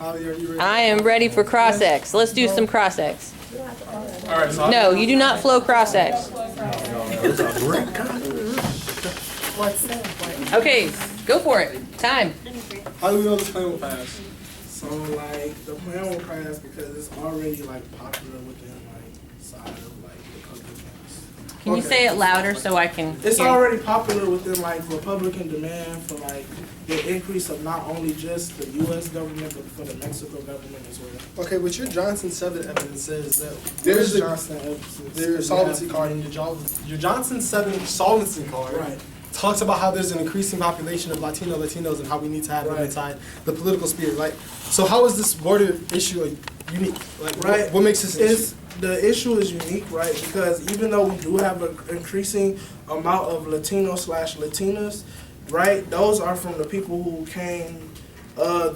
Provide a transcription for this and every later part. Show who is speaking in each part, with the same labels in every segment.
Speaker 1: Holly, are you ready?
Speaker 2: I am ready for cross-X. Let's do some cross-X.
Speaker 1: All right, so
Speaker 2: No, you do not flow cross-X. Okay, go for it. Time.
Speaker 1: how do we know this plan will pass?
Speaker 3: So like the plan will pass because it's already like popular within like side of like Republicans.
Speaker 2: Can you say it louder so I can
Speaker 3: It's
Speaker 2: hear?
Speaker 3: already popular within like Republican demand for like the increase of not only just the U.S. government but for the Mexico government as well.
Speaker 1: Okay, with your Johnson 7 evidence says that
Speaker 3: There's
Speaker 1: there's
Speaker 3: Johnson
Speaker 1: their solvency card and your Johnson 7 solvency card
Speaker 3: Right.
Speaker 1: talks about how there's an increasing population of Latinos and how we need to have them
Speaker 3: Right.
Speaker 1: inside the political sphere. Like, so how is this border issue like, unique? Like,
Speaker 3: Right.
Speaker 1: what makes this an issue?
Speaker 3: The issue is unique, right? Because even though we do have an increasing amount of Latinos/Latinas, right? Those are from the people who came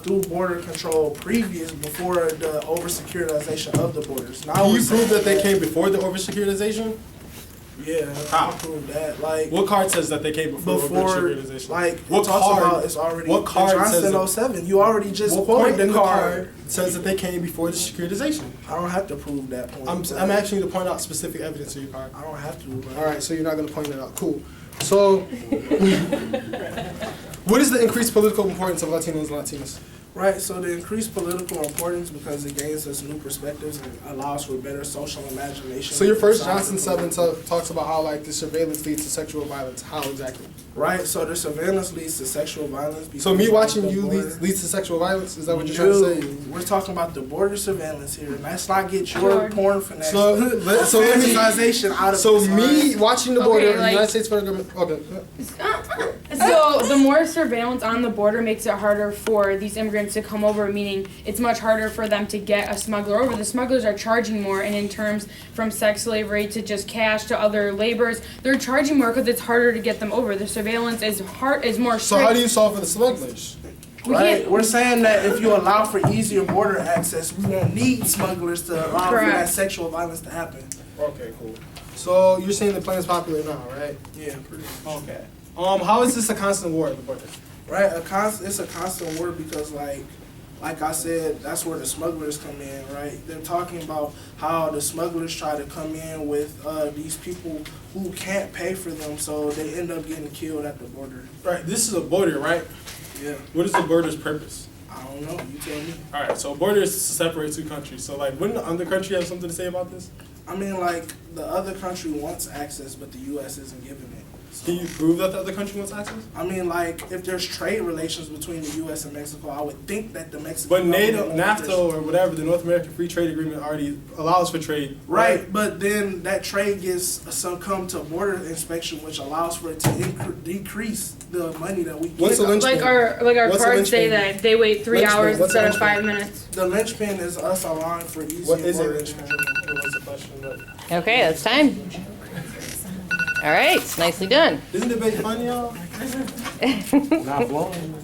Speaker 3: through border control before the over-securitization of the borders. Now
Speaker 1: Can
Speaker 3: we're
Speaker 1: you prove
Speaker 3: saying
Speaker 1: that they came before the over-securitization?
Speaker 3: Yeah,
Speaker 1: How?
Speaker 3: I can prove that. Like
Speaker 1: What card says that they came before
Speaker 3: before,
Speaker 1: over-securitization?
Speaker 3: like
Speaker 1: What
Speaker 3: it talks
Speaker 1: card?
Speaker 3: about it's already
Speaker 1: What card
Speaker 3: in
Speaker 1: says
Speaker 3: Johnson
Speaker 1: that?
Speaker 3: 07. You already just
Speaker 1: What
Speaker 3: quoted
Speaker 1: point
Speaker 3: the
Speaker 1: in the
Speaker 3: card.
Speaker 1: card says that they came before the securitization?
Speaker 3: I don't have to prove that point.
Speaker 1: I'm asking you to point out specific evidence in your card.
Speaker 3: I don't have to. But
Speaker 1: All right, so you're not going to point that out. Cool. So, what is the increased political importance of Latinos and Latinas?
Speaker 3: Right, so the increased political importance because it gains us new perspectives and allows for better social imagination.
Speaker 1: So your first
Speaker 3: inside
Speaker 1: Johnson
Speaker 3: the
Speaker 1: 7 talks about how like the surveillance leads to sexual violence. How exactly?
Speaker 3: Right, so the surveillance leads to sexual violence.
Speaker 1: So me
Speaker 3: because
Speaker 1: watching
Speaker 3: of the
Speaker 1: you
Speaker 3: border.
Speaker 1: leads to sexual violence? Is that what you're trying to say?
Speaker 3: Dude, we're talking about the border surveillance here, and let's not get your porn finesse.
Speaker 1: So let me.
Speaker 3: fantasization out of
Speaker 1: So
Speaker 3: this,
Speaker 1: me
Speaker 3: right?
Speaker 1: watching the
Speaker 4: Okay,
Speaker 1: border, of the
Speaker 4: like-
Speaker 1: United States federal government. Okay.
Speaker 4: So the more surveillance on the border makes it harder for these immigrants to come over, meaning it's much harder for them to get a smuggler over. The smugglers are charging more, and in terms from sex slavery to just cash to other laborers, they're charging more because it's harder to get them over. The surveillance is more
Speaker 1: So
Speaker 4: strict.
Speaker 1: how do you solve for the smugglers?
Speaker 4: We
Speaker 3: Right,
Speaker 4: can't-
Speaker 3: we're saying that if you allow for easier border access, we won't need smugglers to allow for that
Speaker 4: Correct.
Speaker 3: sexual violence to happen.
Speaker 1: Okay, cool. So you're saying the plan is popular now, right?
Speaker 3: Yeah, pretty much.
Speaker 1: Okay. How is this a constant war at the border?
Speaker 3: Right, it's a constant war because like I said, that's where the smugglers come in, right? They're talking about how the smugglers try to come in with these people who can't pay for them, so they end up getting killed at the border.
Speaker 1: Right. This is a border, right?
Speaker 3: Yeah,
Speaker 1: What is the border's purpose?
Speaker 3: I don't know. You tell me.
Speaker 1: All right. So a border is to separate two countries. So like, wouldn't the other country have something to say about this?
Speaker 3: I mean, like the other country wants access, but the U.S. isn't giving it. So,
Speaker 1: Can you prove that the other country wants access?
Speaker 3: I mean, like if there's trade relations between the U.S. and Mexico, I would think that the Mexican
Speaker 1: But NATO,
Speaker 3: government wants
Speaker 1: NAFTA,
Speaker 3: this.
Speaker 1: or whatever, the North American Free Trade Agreement already allows for trade.
Speaker 3: Right, but then that trade gets succumb to border inspection, which allows for it to decrease the money that we
Speaker 1: What's
Speaker 3: get.
Speaker 1: the lynchpin?
Speaker 4: like our
Speaker 1: What's the
Speaker 4: cards say
Speaker 1: lynchpin?
Speaker 4: that they wait 3
Speaker 1: Lynchpin,
Speaker 4: hours
Speaker 1: what's the
Speaker 4: instead of
Speaker 1: lynchpin?
Speaker 4: 5 minutes.
Speaker 3: The linchpin is us allowing for easier
Speaker 1: What is
Speaker 3: border
Speaker 1: it?
Speaker 3: inspection.
Speaker 1: What's the question? But
Speaker 2: Okay, that's time. All right, nicely done.
Speaker 1: isn't debate fun, y'all?
Speaker 5: Not flowing.